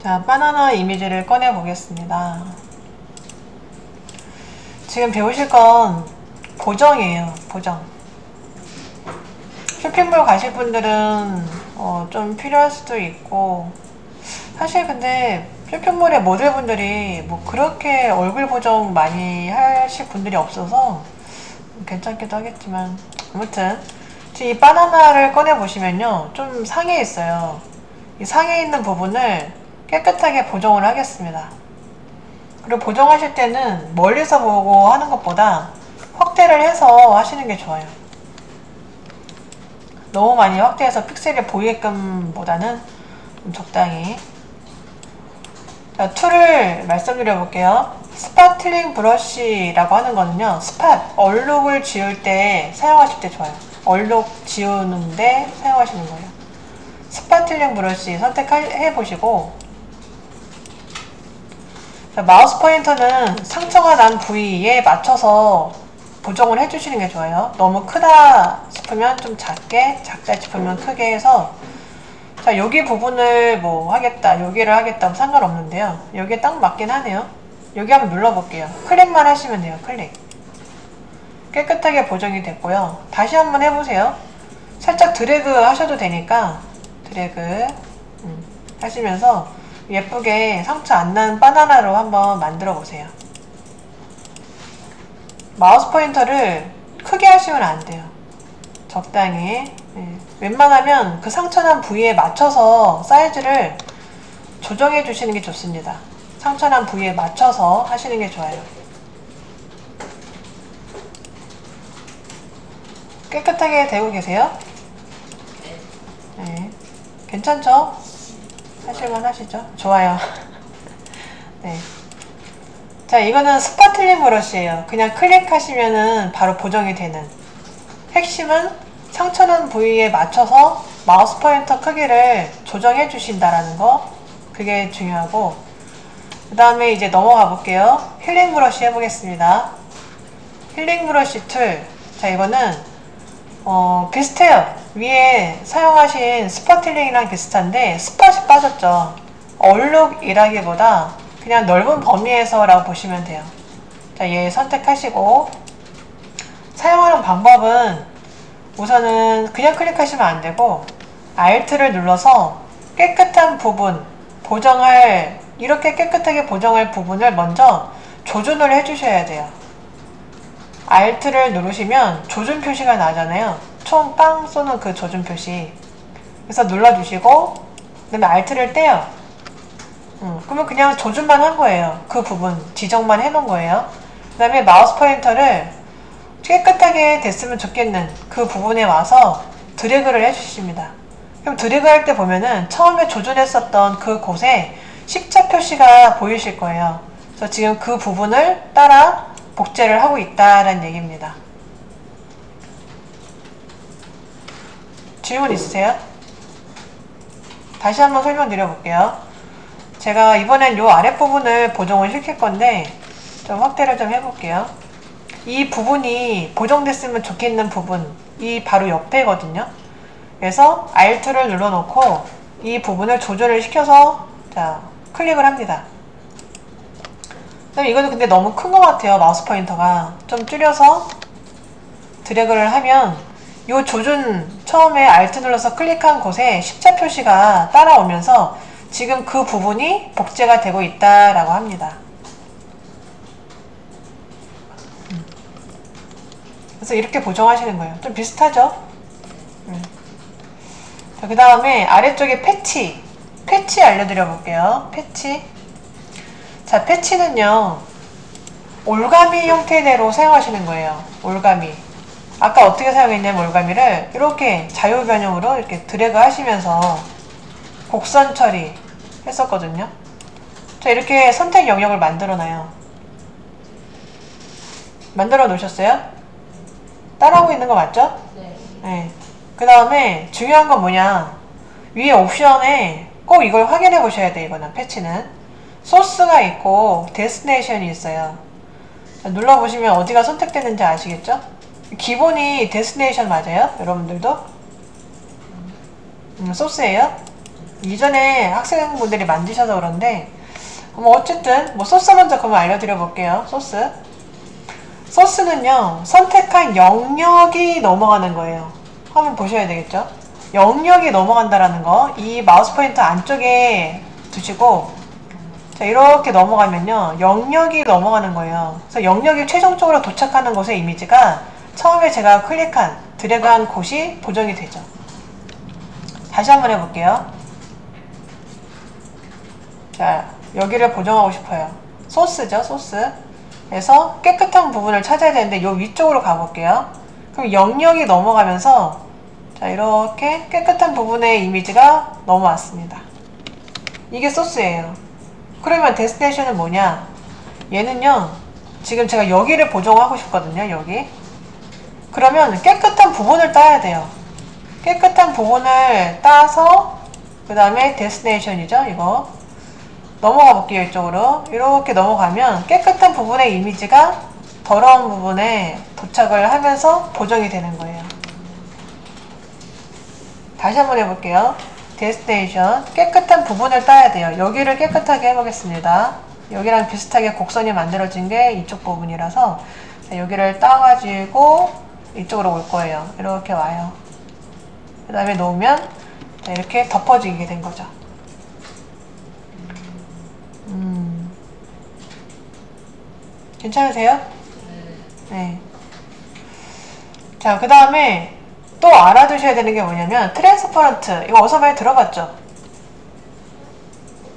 자, 바나나 이미지를 꺼내 보겠습니다. 지금 배우실 건 보정이에요. 보정. 쇼핑몰 가실 분들은 좀 필요할 수도 있고, 사실 근데 쇼핑몰의 모델분들이 뭐 그렇게 얼굴 보정 많이 하실 분들이 없어서 괜찮기도 하겠지만, 아무튼 지금 이 바나나를 꺼내 보시면요, 좀 상해 있어요. 이 상해 있는 부분을 깨끗하게 보정을 하겠습니다. 그리고 보정하실 때는 멀리서 보고 하는 것보다 확대를 해서 하시는 게 좋아요. 너무 많이 확대해서 픽셀이 보이게끔 보다는 좀 적당히. 자, 툴을 말씀드려 볼게요. 스파틀링 브러쉬라고 하는 거는요, 스팟, 얼룩을 지울 때 사용하실 때 좋아요. 얼룩 지우는데 사용하시는 거예요. 스파틀링 브러쉬 선택해 보시고, 자, 마우스 포인터는 상처가 난 부위에 맞춰서 보정을 해주시는 게 좋아요. 너무 크다 싶으면 좀 작게, 작다 싶으면 크게 해서, 자, 여기 부분을 뭐 하겠다, 여기를 하겠다 상관없는데요. 여기에 딱 맞긴 하네요. 여기 한번 눌러볼게요. 클릭만 하시면 돼요. 클릭. 깨끗하게 보정이 됐고요. 다시 한번 해보세요. 살짝 드래그 하셔도 되니까 드래그 하시면서 예쁘게 상처 안 난 바나나로 한번 만들어 보세요. 마우스 포인터를 크게 하시면 안 돼요. 적당히. 웬만하면 그 상처 난 부위에 맞춰서 사이즈를 조정해 주시는 게 좋습니다. 상처 난 부위에 맞춰서 하시는 게 좋아요. 깨끗하게 되고 계세요? 네. 괜찮죠? 하실만 하시죠? 좋아요. 네. 자, 이거는 스파틀링 브러쉬예요. 그냥 클릭하시면은 바로 보정이 되는. 핵심은 상처난 부위에 맞춰서 마우스 포인터 크기를 조정해 주신다라는 거. 그게 중요하고, 그 다음에 이제 넘어가 볼게요. 힐링 브러쉬 해보겠습니다. 힐링 브러쉬 툴. 자, 이거는 비슷해요. 위에 사용하신 스파틀링이랑 비슷한데 스팟이 빠졌죠. 얼룩이라기보다 그냥 넓은 범위에서 라고 보시면 돼요. 자, 얘 선택하시고, 사용하는 방법은 우선은 그냥 클릭하시면 안 되고 Alt를 눌러서 깨끗한 부분, 이렇게 깨끗하게 보정할 부분을 먼저 조준을 해주셔야 돼요. Alt를 누르시면 조준 표시가 나잖아요. 총 빵 쏘는 그 조준 표시. 그래서 눌러주시고, 그 다음에 Alt를 떼요. 그러면 그냥 조준만 한 거예요. 그 부분 지정만 해놓은 거예요. 그 다음에 마우스 포인터를 깨끗하게 됐으면 좋겠는 그 부분에 와서 드래그를 해주십니다. 그럼 드래그 할 때 보면은 처음에 조준했었던 그 곳에 십자 표시가 보이실 거예요. 그래서 지금 그 부분을 따라 복제를 하고 있다라는 얘기입니다. 질문 있으세요? 다시 한번 설명드려 볼게요. 제가 이번엔 요 아랫부분을 보정을 시킬 건데 좀 확대를 좀 해볼게요. 이 부분이 보정됐으면 좋겠는 부분이 바로 옆에거든요. 그래서 Alt를 눌러놓고 이 부분을 조절을 시켜서, 자, 클릭을 합니다. 그럼 이거는 근데 너무 큰 것 같아요. 마우스 포인터가 좀 줄여서 드래그를 하면 이 조준, 처음에 Alt 눌러서 클릭한 곳에 십자 표시가 따라오면서 지금 그 부분이 복제가 되고 있다라고 합니다. 그래서 이렇게 보정하시는 거예요. 좀 비슷하죠? 그 다음에 아래쪽에 패치 알려드려 볼게요. 패치. 자, 패치는요, 올가미 형태대로 사용하시는 거예요. 올가미. 아까 어떻게 사용했냐면 올가미를 이렇게 자유 변형으로 이렇게 드래그 하시면서 곡선 처리 했었거든요. 자, 이렇게 선택 영역을 만들어 놔요. 만들어 놓으셨어요? 따라하고 있는 거 맞죠? 네. 그 다음에 중요한 건 뭐냐, 위에 옵션에 꼭 이걸 확인해 보셔야 돼. 이거는 패치는 소스가 있고 데스티네이션이 있어요. 자, 눌러보시면 어디가 선택되는지 아시겠죠? 기본이 데스티네이션 맞아요? 여러분들도? 소스예요? 이전에 학생분들이 만드셔서 그런데 뭐 어쨌든 뭐 소스 먼저 그러면 알려드려 볼게요. 소스는요 선택한 영역이 넘어가는 거예요. 한번 보셔야 되겠죠. 영역이 넘어간다라는 거, 이 마우스 포인터 안쪽에 두시고 자 이렇게 넘어가면요 영역이 넘어가는 거예요. 그래서 영역이 최종적으로 도착하는 곳의 이미지가 처음에 제가 클릭한 드래그한 곳이 보정이 되죠. 다시 한번 해볼게요. 자 여기를 보정하고 싶어요. 소스죠, 소스. 그래서 깨끗한 부분을 찾아야 되는데 요 위쪽으로 가볼게요. 그럼 영역이 넘어가면서 자 이렇게 깨끗한 부분의 이미지가 넘어왔습니다. 이게 소스예요. 그러면 데스티네이션은 뭐냐? 얘는요 지금 제가 여기를 보정하고 싶거든요. 여기. 그러면 깨끗한 부분을 따야 돼요. 깨끗한 부분을 따서 그 다음에 데스티네이션이죠. 이거 넘어가 볼게요. 이쪽으로 이렇게 넘어가면 깨끗한 부분의 이미지가 더러운 부분에 도착을 하면서 보정이 되는 거예요. 다시 한번 해볼게요. 데스티네이션 깨끗한 부분을 따야 돼요. 여기를 깨끗하게 해보겠습니다. 여기랑 비슷하게 곡선이 만들어진 게 이쪽 부분이라서 여기를 따가지고 이쪽으로 올 거예요. 이렇게 와요. 그 다음에 놓으면 이렇게 덮어지게 된 거죠. 괜찮으세요? 네. 자, 그 다음에 또 알아두셔야 되는 게 뭐냐면 트랜스퍼런트, 이거 어디서 많이 들어봤죠?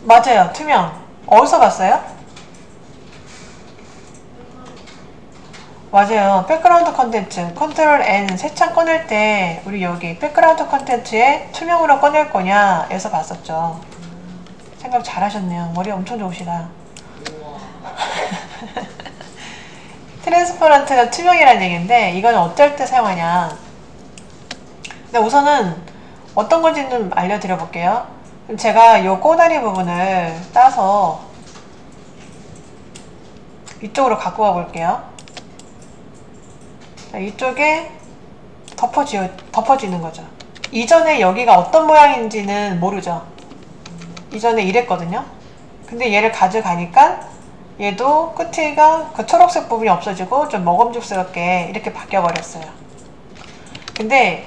맞아요. 투명. 어디서 봤어요? 맞아요. 백그라운드 컨텐츠 컨트롤 N 새 창 꺼낼 때 우리 여기 백그라운드 컨텐츠에 투명으로 꺼낼 거냐 에서 봤었죠. 생각 잘하셨네요. 머리 엄청 좋으시다. 트랜스퍼런트가 투명이라는 얘기인데 이건 어떨 때 사용하냐. 근데 우선은 어떤 건지 좀 알려드려 볼게요. 그럼 제가 이 꼬다리 부분을 따서 이쪽으로 갖고 가 볼게요. 자, 이쪽에 덮어지는 거죠. 이전에 여기가 어떤 모양인지는 모르죠. 이전에 이랬거든요. 근데 얘를 가져가니까 얘도 끝에가 그 초록색 부분이 없어지고 좀 먹음직스럽게 이렇게 바뀌어 버렸어요. 근데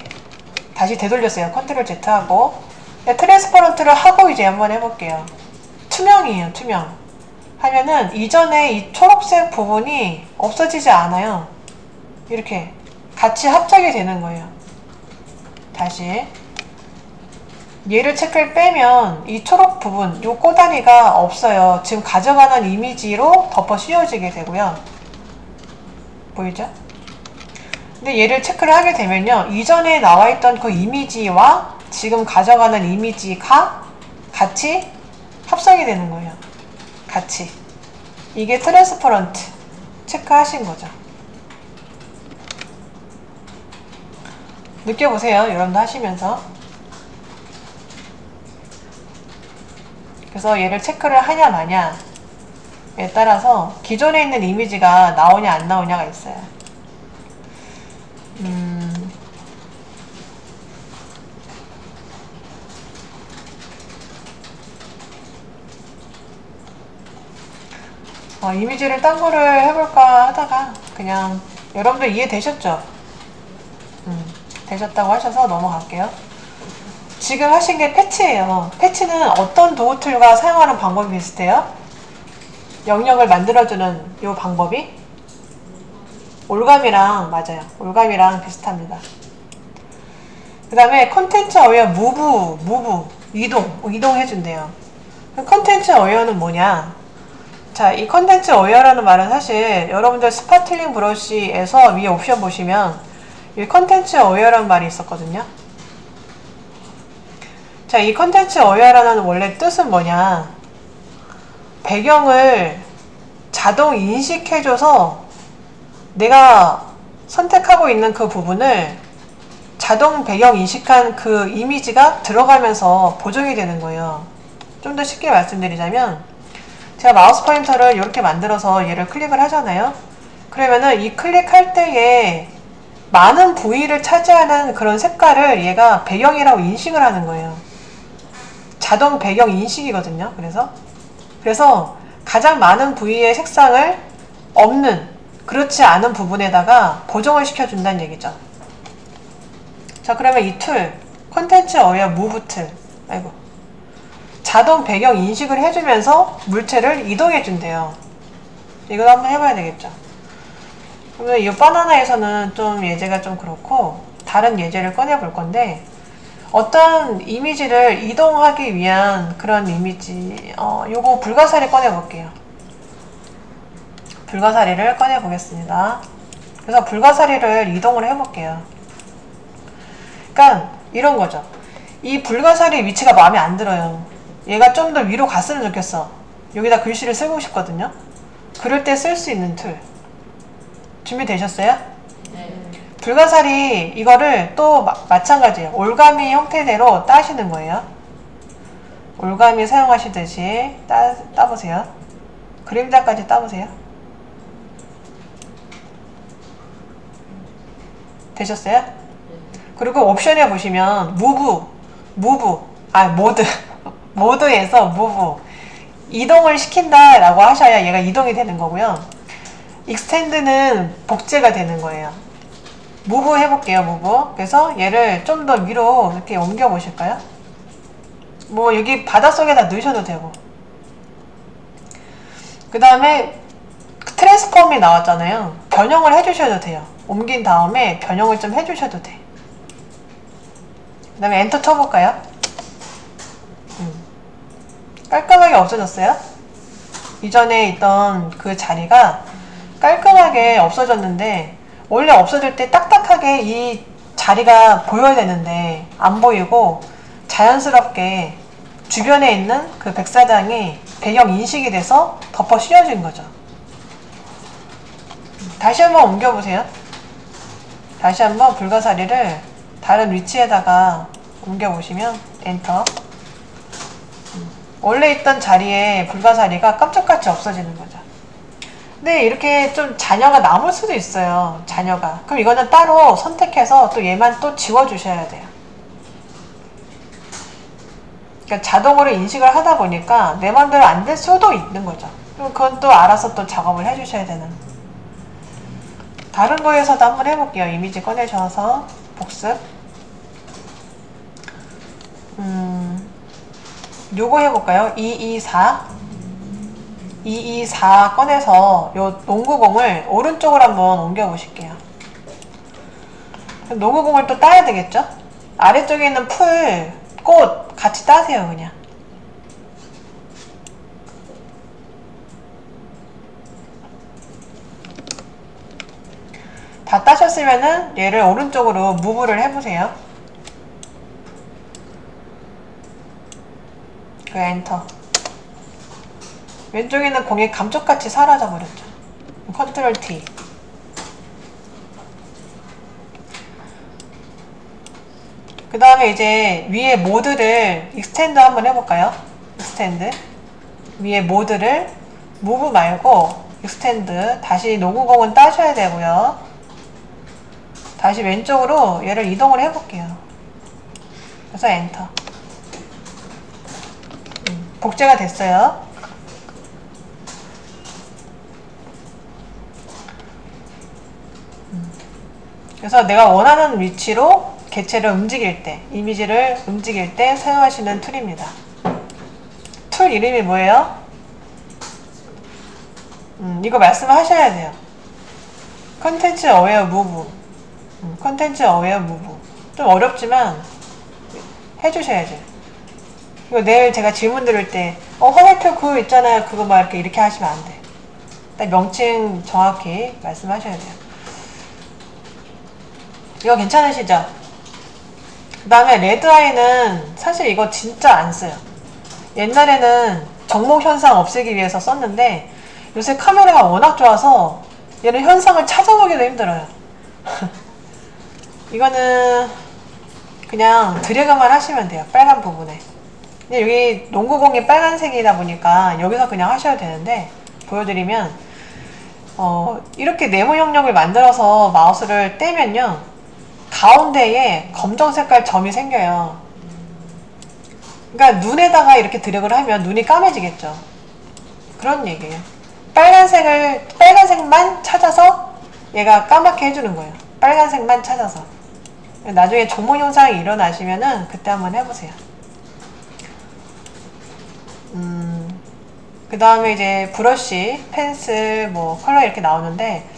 다시 되돌렸어요. 컨트롤 Z 하고 트랜스퍼런트를 하고 이제 한번 해볼게요. 투명이에요. 투명 하면은 이전에 이 초록색 부분이 없어지지 않아요. 이렇게 같이 합작이 되는 거예요. 다시 얘를 체크를 빼면 이 초록 부분, 이 꼬다리가 없어요. 지금 가져가는 이미지로 덮어 씌워지게 되고요. 보이죠? 근데 얘를 체크를 하게 되면요. 이전에 나와있던 그 이미지와 지금 가져가는 이미지가 같이 합성이 되는 거예요. 같이. 이게 트랜스퍼런트 체크하신 거죠. 느껴보세요. 여러분도 하시면서. 그래서 얘를 체크를 하냐 마냐에 따라서 기존에 있는 이미지가 나오냐 안 나오냐가 있어요. 이미지를 딴 거를 해볼까 하다가 그냥 여러분들 이해되셨죠? 되셨다고 하셔서 넘어갈게요. 지금 하신 게 패치예요. 패치는 어떤 도구 툴과 사용하는 방법이 비슷해요? 영역을 만들어주는 이 방법이 올감이랑 맞아요. 올감이랑 비슷합니다. 그 다음에 컨텐츠 어웨어 무브 이동해준대요. 컨텐츠 어웨어는 뭐냐? 자, 이 컨텐츠 어웨어라는 말은 사실 여러분들 스파틀링 브러쉬에서 위에 옵션 보시면 이 컨텐츠 어웨어라는 말이 있었거든요. 자, 이 컨텐츠 어웨어라는 원래 뜻은 뭐냐? 배경을 자동 인식해줘서 내가 선택하고 있는 그 부분을 자동 배경 인식한 그 이미지가 들어가면서 보정이 되는 거예요. 좀 더 쉽게 말씀드리자면 제가 마우스 포인터를 이렇게 만들어서 얘를 클릭을 하잖아요. 그러면은 이 클릭할 때에 많은 부위를 차지하는 그런 색깔을 얘가 배경이라고 인식을 하는 거예요. 자동 배경 인식이거든요. 그래서 가장 많은 부위의 색상을 없는, 그렇지 않은 부분에다가 보정을 시켜준다는 얘기죠. 자, 그러면 이 툴, 콘텐츠 어웨어 무브 툴, 자동 배경 인식을 해주면서 물체를 이동해준대요. 이거 한번 해봐야 되겠죠. 그러면 이 바나나에서는 좀 예제가 좀 그렇고, 다른 예제를 꺼내볼 건데, 어떤 이미지를 이동하기 위한 그런 이미지, 요거 불가사리 꺼내볼게요. 불가사리를 꺼내보겠습니다. 그래서 불가사리를 이동을 해볼게요. 그러니까 이런 거죠. 이 불가사리 위치가 마음에 안 들어요. 얘가 좀 더 위로 갔으면 좋겠어. 여기다 글씨를 쓰고 싶거든요. 그럴 때 쓸 수 있는 툴. 준비되셨어요? 네. 불가사리 이거를 또 마찬가지예요. 올가미 형태대로 따시는 거예요. 올가미 사용하시듯이 따보세요. 그림자까지 따보세요. 되셨어요? 네. 그리고 옵션에 보시면 모드에서 무브 이동을 시킨다 라고 하셔야 얘가 이동이 되는 거고요. 익스텐드는 복제가 되는 거예요. 무브 해볼게요. 무브. 그래서 얘를 좀 더 위로 이렇게 옮겨 보실까요? 뭐 여기 바닷속에다 넣으셔도 되고, 그 다음에 트랜스폼이 나왔잖아요. 변형을 해주셔도 돼요. 옮긴 다음에 변형을 좀 해주셔도 돼. 그 다음에 엔터 쳐볼까요? 깔끔하게 없어졌어요. 이전에 있던 그 자리가 깔끔하게 없어졌는데, 원래 없어질 때 딱딱하게 이 자리가 보여야 되는데 안 보이고 자연스럽게 주변에 있는 그 백사장이 배경 인식이 돼서 덮어 씌워진 거죠. 다시 한번 옮겨보세요. 다시 한번 불가사리를 다른 위치에다가 옮겨보시면 엔터. 원래 있던 자리에 불가사리가 깜짝같이 없어지는 거죠. 근데 이렇게 좀 잔여가 남을 수도 있어요. 잔여가. 그럼 이거는 따로 선택해서 또 얘만 또 지워주셔야 돼요. 그러니까 자동으로 인식을 하다 보니까 내 맘대로 안 될 수도 있는 거죠. 그럼 그건 또 알아서 또 작업을 해주셔야 되는. 다른 거에서도 한번 해볼게요. 이미지 꺼내셔서 복습. 요거 해볼까요? 224 꺼내서 요 농구공을 오른쪽으로 한번 옮겨 보실게요. 농구공을 또 따야 되겠죠? 아래쪽에 있는 풀, 꽃 같이 따세요. 그냥 다 따셨으면은 얘를 오른쪽으로 무브를 해보세요. 그 엔터. 왼쪽에 있는 공이 감쪽같이 사라져 버렸죠. 컨트롤 T. 그 다음에 이제 위에 모드를 익스텐드 한번 해볼까요? 익스텐드. 위에 모드를 무브 말고 익스텐드. 다시 농구공은 따셔야 되고요. 다시 왼쪽으로 얘를 이동을 해볼게요. 그래서 엔터. 복제가 됐어요. 그래서 내가 원하는 위치로 개체를 움직일 때, 이미지를 움직일 때 사용하시는 툴입니다. 툴 이름이 뭐예요? 이거 말씀하셔야 돼요. 콘텐츠 어웨어 무브. 콘텐츠 어웨어 무브. 좀 어렵지만 해주셔야죠. 이거 내일 제가 질문 들을 때 화살표 그거 있잖아요. 그거 막 이렇게 하시면 안 돼. 딱 명칭 정확히 말씀하셔야 돼요. 이거 괜찮으시죠? 그 다음에 레드아이는 사실 이거 진짜 안 써요. 옛날에는 정목 현상 없애기 위해서 썼는데 요새 카메라가 워낙 좋아서 얘는 현상을 찾아보기도 힘들어요. 이거는 그냥 드래그만 하시면 돼요. 빨간 부분에. 근데 여기 농구공이 빨간색이다 보니까 여기서 그냥 하셔야 되는데, 보여드리면 이렇게 네모 영역을 만들어서 마우스를 떼면요 가운데에 검정 색깔 점이 생겨요. 그러니까 눈에다가 이렇게 드래그를 하면 눈이 까매지겠죠. 그런 얘기예요. 빨간색만 찾아서 얘가 까맣게 해주는 거예요. 빨간색만 찾아서. 나중에 조모 현상이 일어나시면은 그때 한번 해보세요. 그 다음에 이제 브러쉬, 펜슬, 뭐 컬러 이렇게 나오는데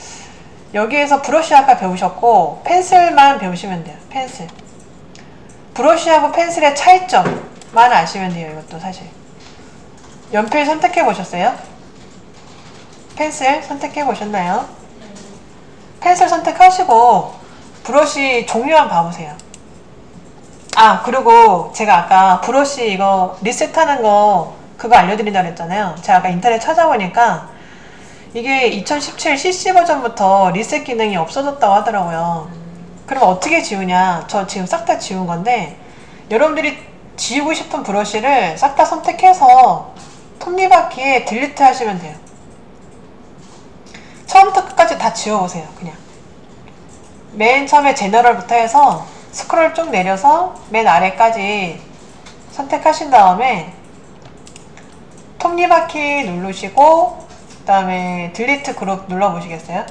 여기에서 브러쉬 아까 배우셨고 펜슬만 배우시면 돼요. 펜슬. 브러쉬하고 펜슬의 차이점만 아시면 돼요. 이것도 사실. 연필 선택해 보셨어요? 펜슬 선택해 보셨나요? 펜슬 선택하시고 브러쉬 종류만 봐보세요. 아, 그리고 제가 아까 브러쉬 이거 리셋하는 거 그거 알려드린다고 했잖아요. 제가 아까 인터넷 찾아보니까 이게 2017 CC 버전부터 리셋 기능이 없어졌다고 하더라고요. 그럼 어떻게 지우냐? 저 지금 싹 다 지운 건데 여러분들이 지우고 싶은 브러쉬를 싹 다 선택해서 톱니바퀴에 딜리트 하시면 돼요. 처음부터 끝까지 다 지워보세요. 그냥 맨 처음에 제너럴부터 해서 스크롤 쭉 내려서 맨 아래까지 선택하신 다음에 톱니바퀴 누르시고 그 다음에 딜리트 그룹 눌러보시겠어요?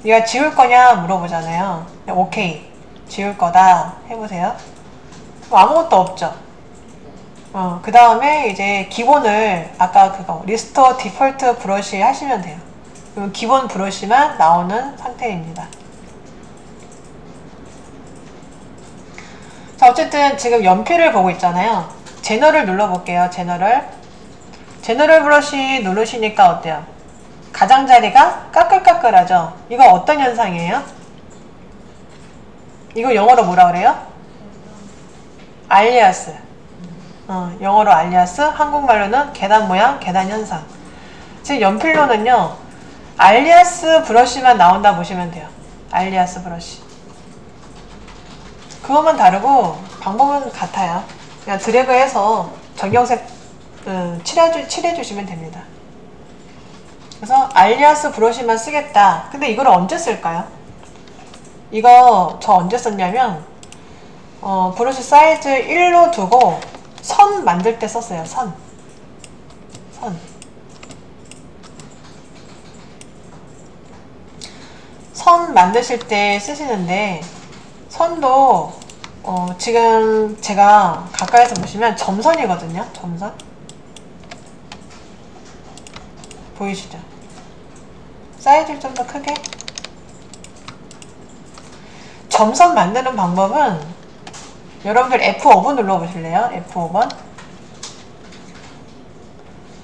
네가 지울 거냐 물어보잖아요. 오케이. 지울 거다 해보세요. 아무것도 없죠. 그 다음에 이제 기본을 아까 그거 리스토어 디폴트 브러쉬 하시면 돼요. 그럼 기본 브러쉬만 나오는 상태입니다. 자, 어쨌든 지금 연필을 보고 있잖아요. 제너럴 눌러볼게요. 제너럴 브러쉬 누르시니까 어때요? 가장자리가 까끌까끌하죠? 이거 어떤 현상이에요? 이거 영어로 뭐라 그래요? 알리아스. 영어로 알리아스, 한국말로는 계단 모양, 계단 현상. 지금 연필로는요, 알리아스 브러쉬만 나온다 보시면 돼요. 알리아스 브러쉬. 그것만 다르고 방법은 같아요. 그냥 드래그해서 전경색 칠해주시면 됩니다. 그래서 알리아스 브러쉬만 쓰겠다. 근데 이걸 언제 쓸까요? 이거 저 언제 썼냐면 브러쉬 사이즈 1로 두고 선 만들 때 썼어요. 선 만드실 때 쓰시는데 선도 지금 제가 가까이서 보시면 점선이거든요. 점선 보이시죠? 사이즈를 좀 더 크게. 점선 만드는 방법은 여러분들 F5번 눌러보실래요? F5번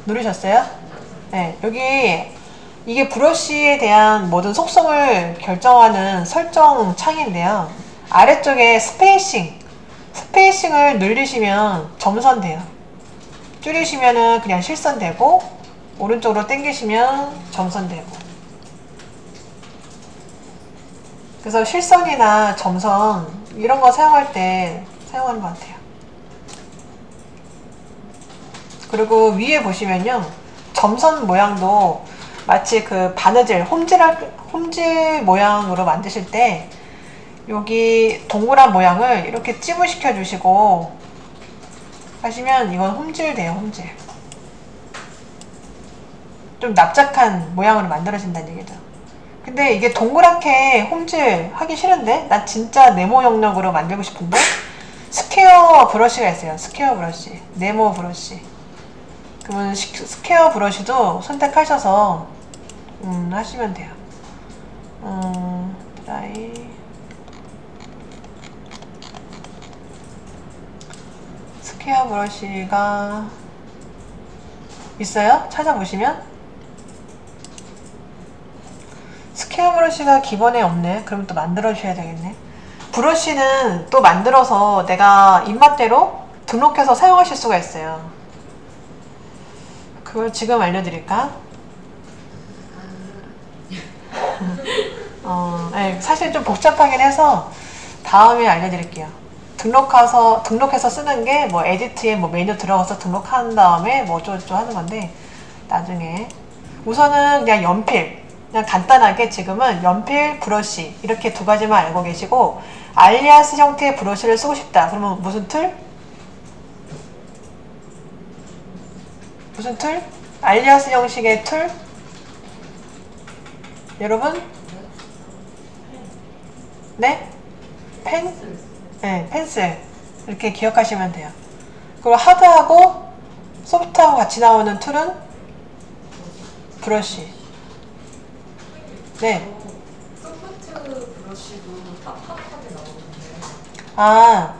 누르셨어요? 네, 여기 이게 브러쉬에 대한 모든 속성을 결정하는 설정 창인데요. 아래쪽에 스페이싱을 늘리시면 점선 돼요. 줄이시면은 그냥 실선 되고 오른쪽으로 당기시면 점선 되고. 그래서 실선이나 점선 이런 거 사용할 때 사용하는 것 같아요. 그리고 위에 보시면요, 점선 모양도 마치 그 바느질, 홈질 모양으로 만드실 때 여기 동그란 모양을 이렇게 찌부시켜 주시고 하시면 이건 홈질 돼요. 홈질. 좀 납작한 모양으로 만들어진다는 얘기죠. 근데 이게 동그랗게 홈질 하기 싫은데 나 진짜 네모 영역으로 만들고 싶은데 스퀘어 브러쉬가 있어요. 스퀘어 브러쉬, 네모 브러쉬. 그러면 스퀘어 브러쉬도 선택하셔서 하시면 돼요. 드라이 스퀘어 브러쉬가 있어요? 찾아보시면 스퀘어 브러쉬가 기본에 없네. 그럼 또 만들어 주셔야 되겠네. 브러쉬는 또 만들어서 내가 입맛대로 등록해서 사용하실 수가 있어요. 그걸 지금 알려드릴까? 네, 사실 좀 복잡하긴 해서 다음에 알려드릴게요. 등록해서 쓰는 게 뭐 에디트에 뭐 메뉴 들어가서 등록한 다음에 뭐 어쩌고저쩌고 하는 건데 나중에 우선은 그냥 연필, 그냥 간단하게 지금은 연필, 브러쉬 이렇게 두 가지만 알고 계시고 알리아스 형태의 브러쉬를 쓰고 싶다. 그러면 무슨 툴? 무슨 툴? 알리아스 형식의 툴? 여러분? 네? 펜? 네, 펜슬. 이렇게 기억하시면 돼요. 그리고 하드하고 소프트하고 같이 나오는 툴은 브러쉬. 네. 소프트 브러쉬도 탑하게 나오는데. 아,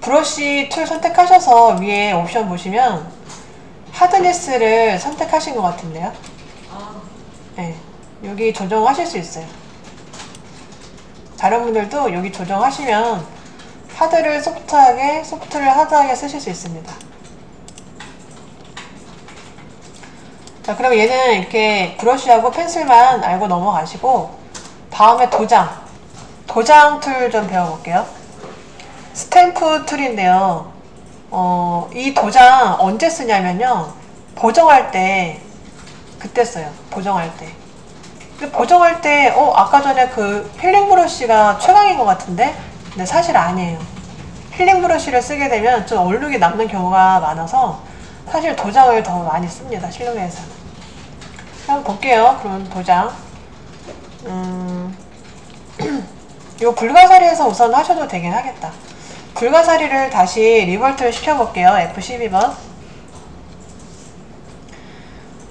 브러쉬 툴 선택하셔서 위에 옵션 보시면 하드니스를 선택하신 것 같은데요. 아, 네, 여기 조정하실 수 있어요. 다른 분들도 여기 조정하시면 하드를 소프트하게, 소프트를 하드하게 쓰실 수 있습니다. 자, 그럼 얘는 이렇게 브러쉬하고 펜슬만 알고 넘어가시고 다음에 도장 툴 좀 배워볼게요. 스탬프 툴인데요. 이 도장 언제 쓰냐면요. 보정할 때 그때 써요. 보정할 때. 근데 보정할 때 아까 전에 그 힐링 브러쉬가 최강인 것 같은데? 근데 사실 아니에요. 힐링 브러쉬를 쓰게 되면 좀 얼룩이 남는 경우가 많아서 사실 도장을 더 많이 씁니다. 실루엣에서는. 한번 볼게요. 그러면 도장. 이거 불가사리에서 우선 하셔도 되긴 하겠다. 불가사리를 다시 리버트를 시켜볼게요. F12번.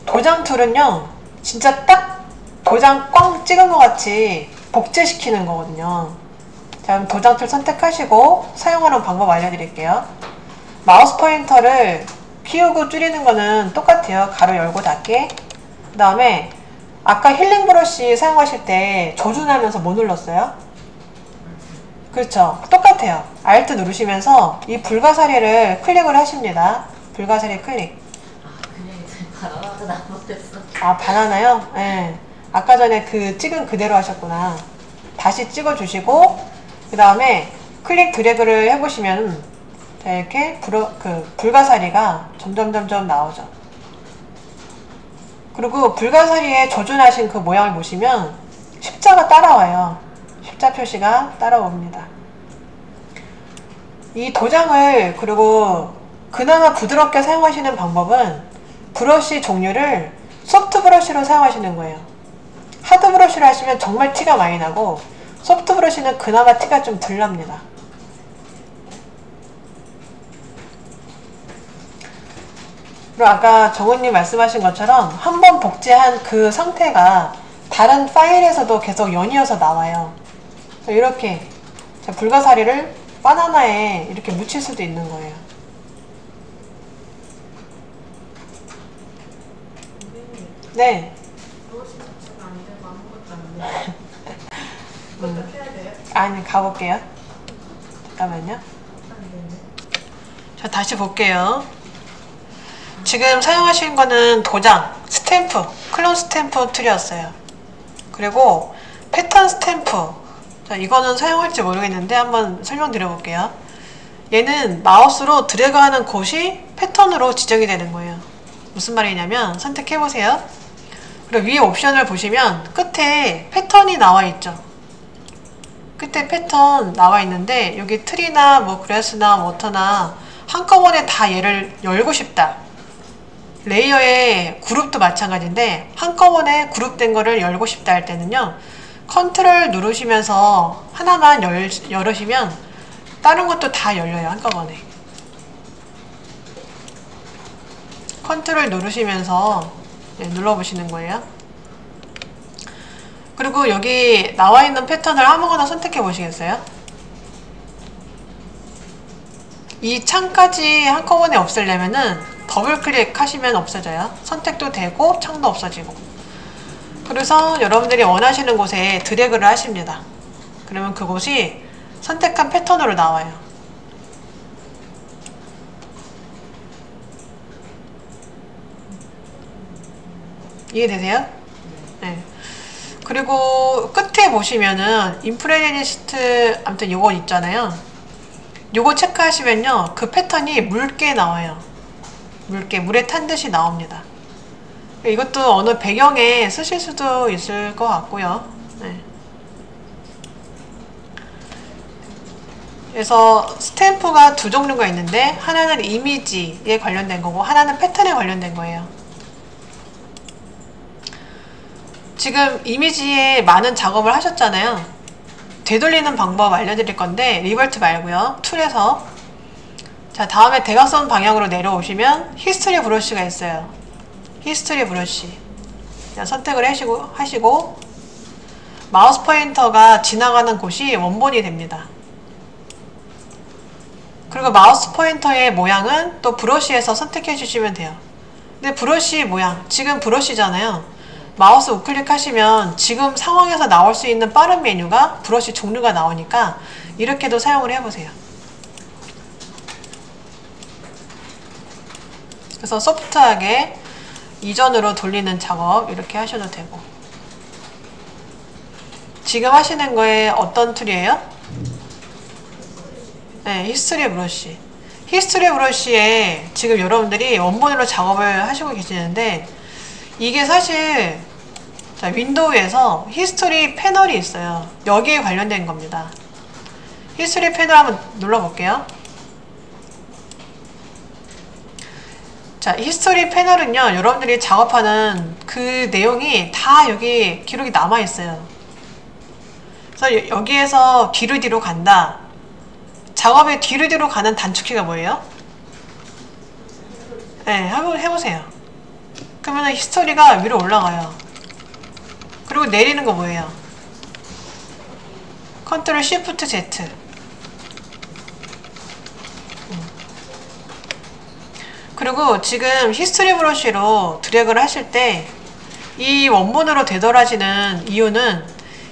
도장 툴은요, 진짜 딱 도장 꽝 찍은 것 같이 복제시키는 거거든요. 자, 그럼 도장 툴 선택하시고 사용하는 방법 알려드릴게요. 마우스 포인터를 키우고 줄이는 거는 똑같아요. 가로 열고 닫기. 그 다음에 아까 힐링 브러쉬 사용하실 때 조준하면서 뭐 눌렀어요? 그렇죠. 똑같아요. Alt 누르시면서 이 불가사리를 클릭을 하십니다. 불가사리 클릭. 아, 그냥 이제 바나나가 나못했어. 아, 바나나요? 네. 아까 전에 그 찍은 그대로 하셨구나. 다시 찍어주시고 그 다음에 클릭 드래그를 해보시면 자, 이렇게 불가사리가 점점 나오죠. 그리고 불가사리에 조준하신 그 모양을 보시면 십자가 따라와요. 십자 표시가 따라옵니다. 이 도장을 그리고 그나마 부드럽게 사용하시는 방법은 브러쉬 종류를 소프트 브러쉬로 사용하시는 거예요. 하드 브러쉬를 하시면 정말 티가 많이 나고 소프트 브러쉬는 그나마 티가 좀 덜 납니다. 그리고 아까 정은님 말씀하신 것처럼 한번 복제한 그 상태가 다른 파일에서도 계속 연이어서 나와요. 이렇게 불가사리를 바나나에 이렇게 묻힐 수도 있는 거예요. 네. 브러쉬 자체가 안 되고 아무것도 안 돼. 이것도 해야 돼요? 아니, 가볼게요. 잠깐만요. 안 되네. 자, 다시 볼게요. 지금 사용하신 거는 도장, 스탬프, 클론 스탬프 툴이었어요. 그리고 패턴 스탬프. 자, 이거는 사용할지 모르겠는데 한번 설명드려 볼게요. 얘는 마우스로 드래그하는 곳이 패턴으로 지정이 되는 거예요. 무슨 말이냐면 선택해 보세요. 그리고 위에 옵션을 보시면 끝에 패턴이 나와 있죠. 끝에 패턴 나와 있는데 여기 트리나 뭐 그래스나 워터나 한꺼번에 다 얘를 열고 싶다. 레이어의 그룹도 마찬가지인데 한꺼번에 그룹된 거를 열고 싶다 할 때는요. 컨트롤 누르시면서 하나만 열으시면 다른 것도 다 열려요. 한꺼번에. 컨트롤 누르시면서 눌러보시는 거예요. 그리고 여기 나와 있는 패턴을 아무거나 선택해 보시겠어요? 이 창까지 한꺼번에 없애려면은 더블 클릭하시면 없어져요. 선택도 되고 창도 없어지고. 그래서 여러분들이 원하시는 곳에 드래그를 하십니다. 그러면 그곳이 선택한 패턴으로 나와요. 이해되세요? 네. 그리고 끝에 보시면은 임프레니스트 아무튼 요거 있잖아요. 요거 체크하시면요. 그 패턴이 묽게 나와요. 물에 탄 듯이 나옵니다. 이것도 어느 배경에 쓰실 수도 있을 것 같고요. 네. 그래서 스탬프가 두 종류가 있는데 하나는 이미지에 관련된 거고 하나는 패턴에 관련된 거예요. 지금 이미지에 많은 작업을 하셨잖아요. 되돌리는 방법 알려드릴 건데 리버트 말고요. 툴에서 자, 다음에 대각선 방향으로 내려오시면 히스토리 브러쉬가 있어요. 히스토리 브러쉬 그냥 선택을 하시고 마우스 포인터가 지나가는 곳이 원본이 됩니다. 그리고 마우스 포인터의 모양은 또 브러쉬에서 선택해 주시면 돼요. 근데 브러쉬 모양, 지금 브러쉬잖아요. 마우스 우클릭 하시면 지금 상황에서 나올 수 있는 빠른 메뉴가 브러쉬 종류가 나오니까 이렇게도 사용을 해보세요. 그래서 소프트하게 이전으로 돌리는 작업 이렇게 하셔도 되고. 지금 하시는 거에 어떤 툴이에요? 네, 히스토리 브러쉬. 히스토리 브러쉬에 지금 여러분들이 원본으로 작업을 하시고 계시는데 이게 사실 자, 윈도우에서 히스토리 패널이 있어요. 여기에 관련된 겁니다. 히스토리 패널 한번 눌러볼게요. 자, 히스토리 패널은요, 여러분들이 작업하는 그 내용이 다 여기 기록이 남아있어요. 그래서 여기에서 뒤로 간다. 작업의 뒤로 가는 단축키가 뭐예요? 네, 한번 해보세요. 그러면 히스토리가 위로 올라가요. 그리고 내리는 거 뭐예요? 컨트롤 쉬프트 Z. 그리고 지금 히스토리 브러쉬로 드래그를 하실 때 이 원본으로 되돌아지는 이유는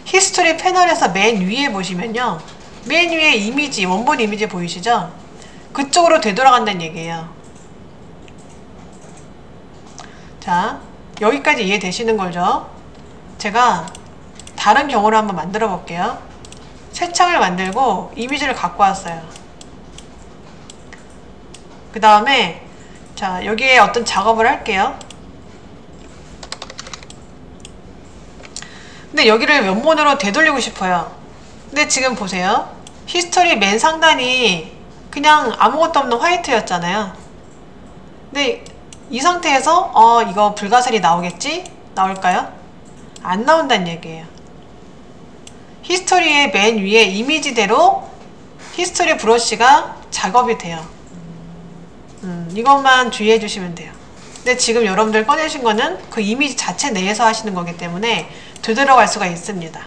히스토리 패널에서 맨 위에 보시면요, 맨 위에 이미지, 원본 이미지 보이시죠? 그쪽으로 되돌아간다는 얘기예요. 자, 여기까지 이해되시는 거죠? 제가 다른 경우를 한번 만들어 볼게요. 새 창을 만들고 이미지를 갖고 왔어요. 그 다음에 자, 여기에 어떤 작업을 할게요. 근데 여기를 원본으로 되돌리고 싶어요. 근데 지금 보세요. 히스토리 맨 상단이 그냥 아무것도 없는 화이트였잖아요. 근데 이 상태에서 이거 불가사리 나오겠지? 나올까요? 안 나온다는 얘기예요. 히스토리의 맨 위에 이미지대로 히스토리 브러쉬가 작업이 돼요. 이것만 주의해 주시면 돼요. 근데 지금 여러분들 꺼내신 거는 그 이미지 자체 내에서 하시는 거기 때문에 되돌아갈 수가 있습니다.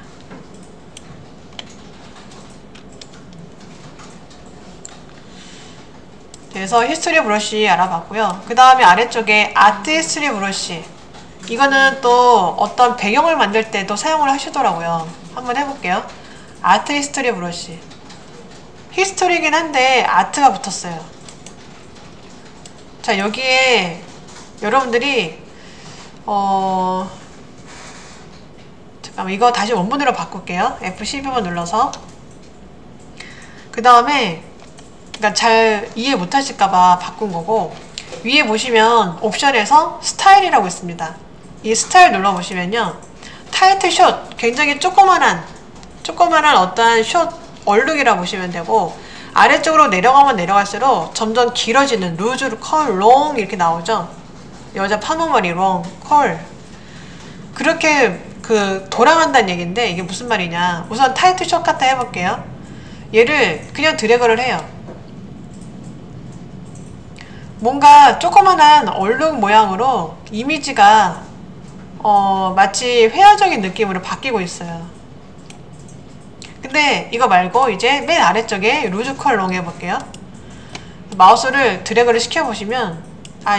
그래서 히스토리 브러쉬 알아봤고요. 그 다음에 아래쪽에 아트 히스토리 브러쉬, 이거는 또 어떤 배경을 만들 때도 사용을 하시더라고요. 한번 해볼게요. 아트 히스토리 브러쉬. 히스토리긴 한데 아트가 붙었어요. 자, 여기에 여러분들이 잠깐만, 이거 다시 원본으로 바꿀게요. F12번 눌러서. 그 다음에 그러니까 잘 이해 못하실까봐 바꾼 거고, 위에 보시면 옵션에서 스타일이라고 있습니다. 이 스타일 눌러보시면요, 타이틀 숏, 굉장히 조그만한 어떠한 숏 얼룩이라고 보시면 되고, 아래쪽으로 내려가면 내려갈수록 점점 길어지는 루즈, 컬, 롱 이렇게 나오죠. 여자 파마머리, 롱, 컬. 그렇게 돌아간다는 얘기인데 이게 무슨 말이냐. 우선 타이틀 숏 같다 해볼게요. 얘를 그냥 드래그를 해요. 뭔가 조그만한 얼룩 모양으로 이미지가 마치 회화적인 느낌으로 바뀌고 있어요. 근데 이거 말고 이제 맨 아래쪽에 루즈 컬 롱 해볼게요. 마우스를 드래그를 시켜보시면,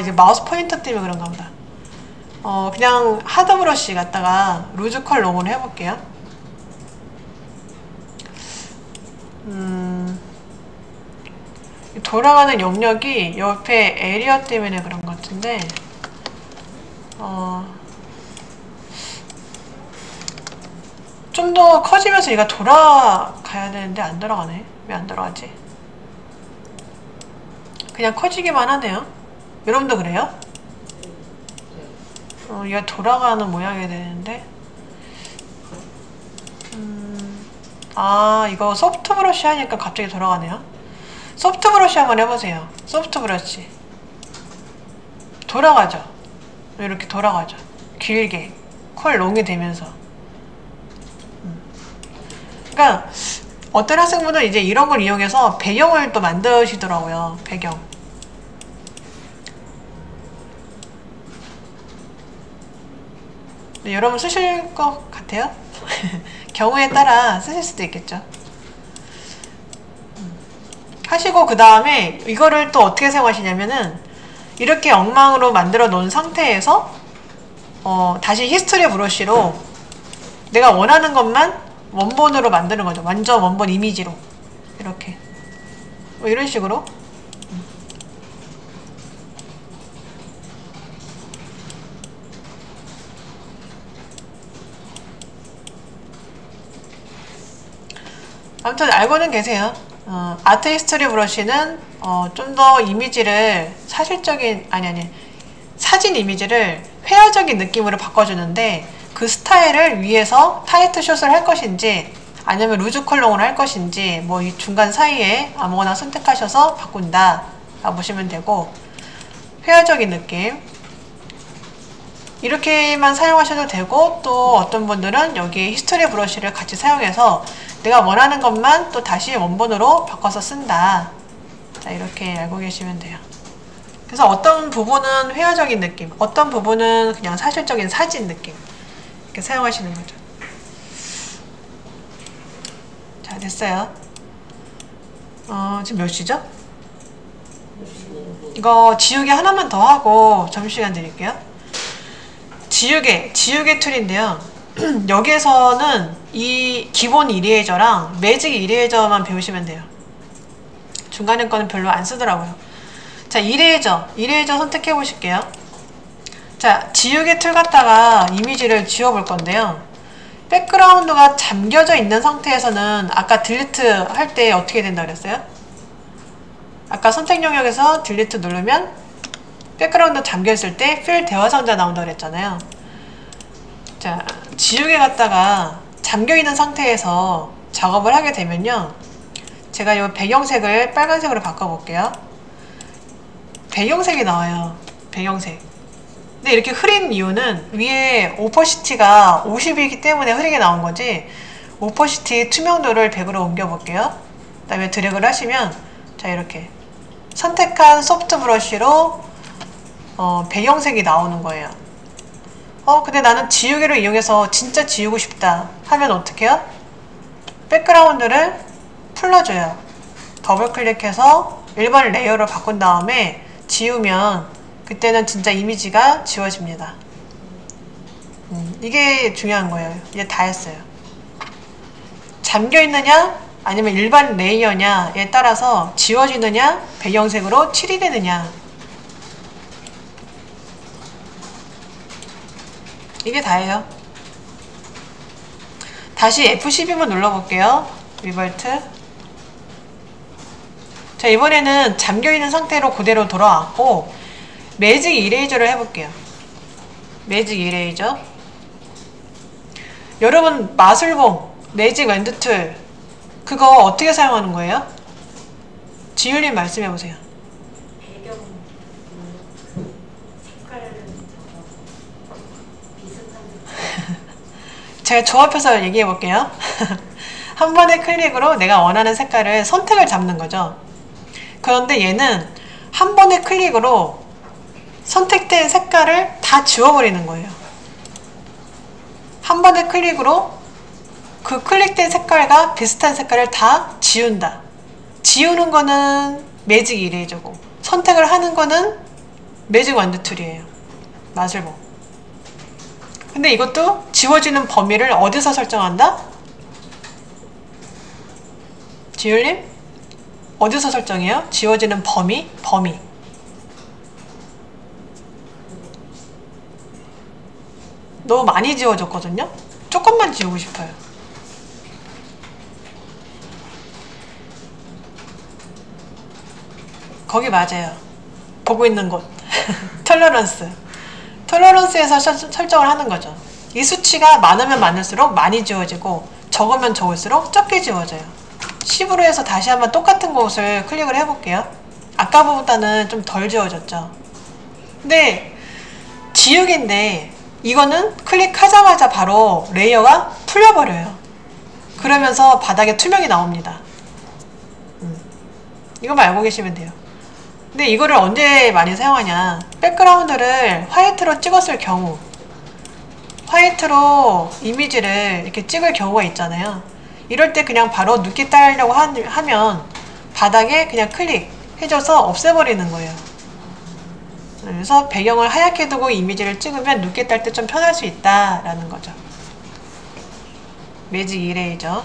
이제 마우스 포인터 때문에 그런가 보다. 그냥 하드 브러쉬 갖다가 루즈 컬 롱으로 해볼게요. 돌아가는 영역이 옆에 에리어 때문에 그런 것 같은데, 좀 더 커지면서 얘가 돌아가야 되는데 안 돌아가네. 왜 안 돌아가지? 그냥 커지기만 하네요. 여러분도 그래요? 얘가 돌아가는 모양이 되는데, 아, 이거 소프트 브러쉬 하니까 갑자기 돌아가네요. 소프트 브러쉬 한번 해보세요. 소프트 브러쉬. 돌아가죠. 이렇게 돌아가죠. 길게. 컬 롱이 되면서. 그러니까 어떤 학생분은 이제 이런 걸 이용해서 배경을 또 만드시더라고요. 배경. 네, 여러분 쓰실 것 같아요? 경우에 따라 쓰실 수도 있겠죠. 하시고 그 다음에 이거를 또 어떻게 사용하시냐면은 이렇게 엉망으로 만들어 놓은 상태에서 다시 히스토리 브러쉬로 내가 원하는 것만 원본으로 만드는 거죠. 완전 원본 이미지로 이렇게 뭐 이런 식으로. 아무튼 알고는 계세요. 아트 히스토리 브러쉬는 좀 더 이미지를 사실적인 아니 사진 이미지를 회화적인 느낌으로 바꿔주는데 그 스타일을 위해서 타이트숏을 할 것인지 아니면 루즈 컬러를 할 것인지 뭐 이 중간 사이에 아무거나 선택하셔서 바꾼다 라고 보시면 되고, 회화적인 느낌 이렇게만 사용하셔도 되고, 또 어떤 분들은 여기 히스토리 브러쉬를 같이 사용해서 내가 원하는 것만 또 다시 원본으로 바꿔서 쓴다. 자, 이렇게 알고 계시면 돼요. 그래서 어떤 부분은 회화적인 느낌, 어떤 부분은 그냥 사실적인 사진 느낌 이렇게 사용하시는 거죠. 자, 됐어요. 지금 몇 시죠? 이거 지우개 하나만 더 하고 점심시간 드릴게요. 지우개 툴인데요. 여기에서는 이 기본 이레이저랑 매직 이레이저만 배우시면 돼요. 중간에 거는 별로 안 쓰더라고요. 자, 이레이저 선택해 보실게요. 자, 지우개 툴 갖다가 이미지를 지워 볼 건데요. 백그라운드가 잠겨져 있는 상태에서는 아까 딜리트 할 때 어떻게 된다 그랬어요? 아까 선택 영역에서 딜리트 누르면 백그라운드 잠겨 있을 때 필 대화 상자 나온다 그랬잖아요. 자, 지우개 갖다가 잠겨 있는 상태에서 작업을 하게 되면요, 제가 이 배경색을 빨간색으로 바꿔볼게요. 배경색이 나와요. 배경색. 근데 이렇게 흐린 이유는 위에 오퍼시티가 50이기 때문에 흐리게 나온 거지, 오퍼시티 투명도를 100으로 옮겨볼게요. 그 다음에 드래그를 하시면, 자, 이렇게 선택한 소프트 브러쉬로 배경색이 나오는 거예요. 근데 나는 지우개를 이용해서 진짜 지우고 싶다 하면 어떻게 해요? 백그라운드를 풀러줘요. 더블 클릭해서 일반 레이어로 바꾼 다음에 지우면 그때는 진짜 이미지가 지워집니다. 이게 중요한 거예요. 이제 다 했어요. 잠겨 있느냐 아니면 일반 레이어냐에 따라서 지워지느냐 배경색으로 칠이 되느냐, 이게 다예요. 다시 F12번 눌러볼게요. 리버트. 자, 이번에는 잠겨있는 상태로 그대로 돌아왔고 매직 이레이저를 해볼게요. 매직 이레이저. 여러분 마술봉 매직 웬드 툴 그거 어떻게 사용하는 거예요? 지율님 말씀해보세요. 배경 색깔을 비슷한 제가 조합해서 얘기해볼게요. 한 번의 클릭으로 내가 원하는 색깔을 선택을 잡는 거죠. 그런데 얘는 한 번의 클릭으로 선택된 색깔을 다 지워버리는 거예요. 한 번의 클릭으로 그 클릭된 색깔과 비슷한 색깔을 다 지운다. 지우는 거는 매직 이레이저고 선택을 하는 거는 매직 원드 툴이에요. 마술봉. 근데 이것도 지워지는 범위를 어디서 설정한다? 지율님? 어디서 설정해요? 지워지는 범위? 너무 많이 지워졌거든요? 조금만 지우고 싶어요. 거기 맞아요. 보고 있는 곳. 톨러런스에서 설정을 하는 거죠. 이 수치가 많으면 많을수록 많이 지워지고 적으면 적을수록 적게 지워져요. 10으로 해서 다시 한번 똑같은 곳을 클릭을 해볼게요. 아까보다는 좀 덜 지워졌죠. 근데 지우개인데 이거는 클릭하자마자 바로 레이어가 풀려버려요. 그러면서 바닥에 투명이 나옵니다. 이거만 알고 계시면 돼요. 근데 이거를 언제 많이 사용하냐, 백그라운드를 화이트로 찍었을 경우, 화이트로 이미지를 이렇게 찍을 경우가 있잖아요. 이럴 때 그냥 바로 눕게 따려고 하면 바닥에 그냥 클릭해줘서 없애버리는 거예요. 그래서 배경을 하얗게 두고 이미지를 찍으면 눕게 딸 때 좀 편할 수 있다라는 거죠. 매직 이레이저.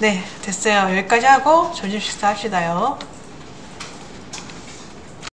네, 됐어요. 여기까지 하고 점심 식사 합시다요.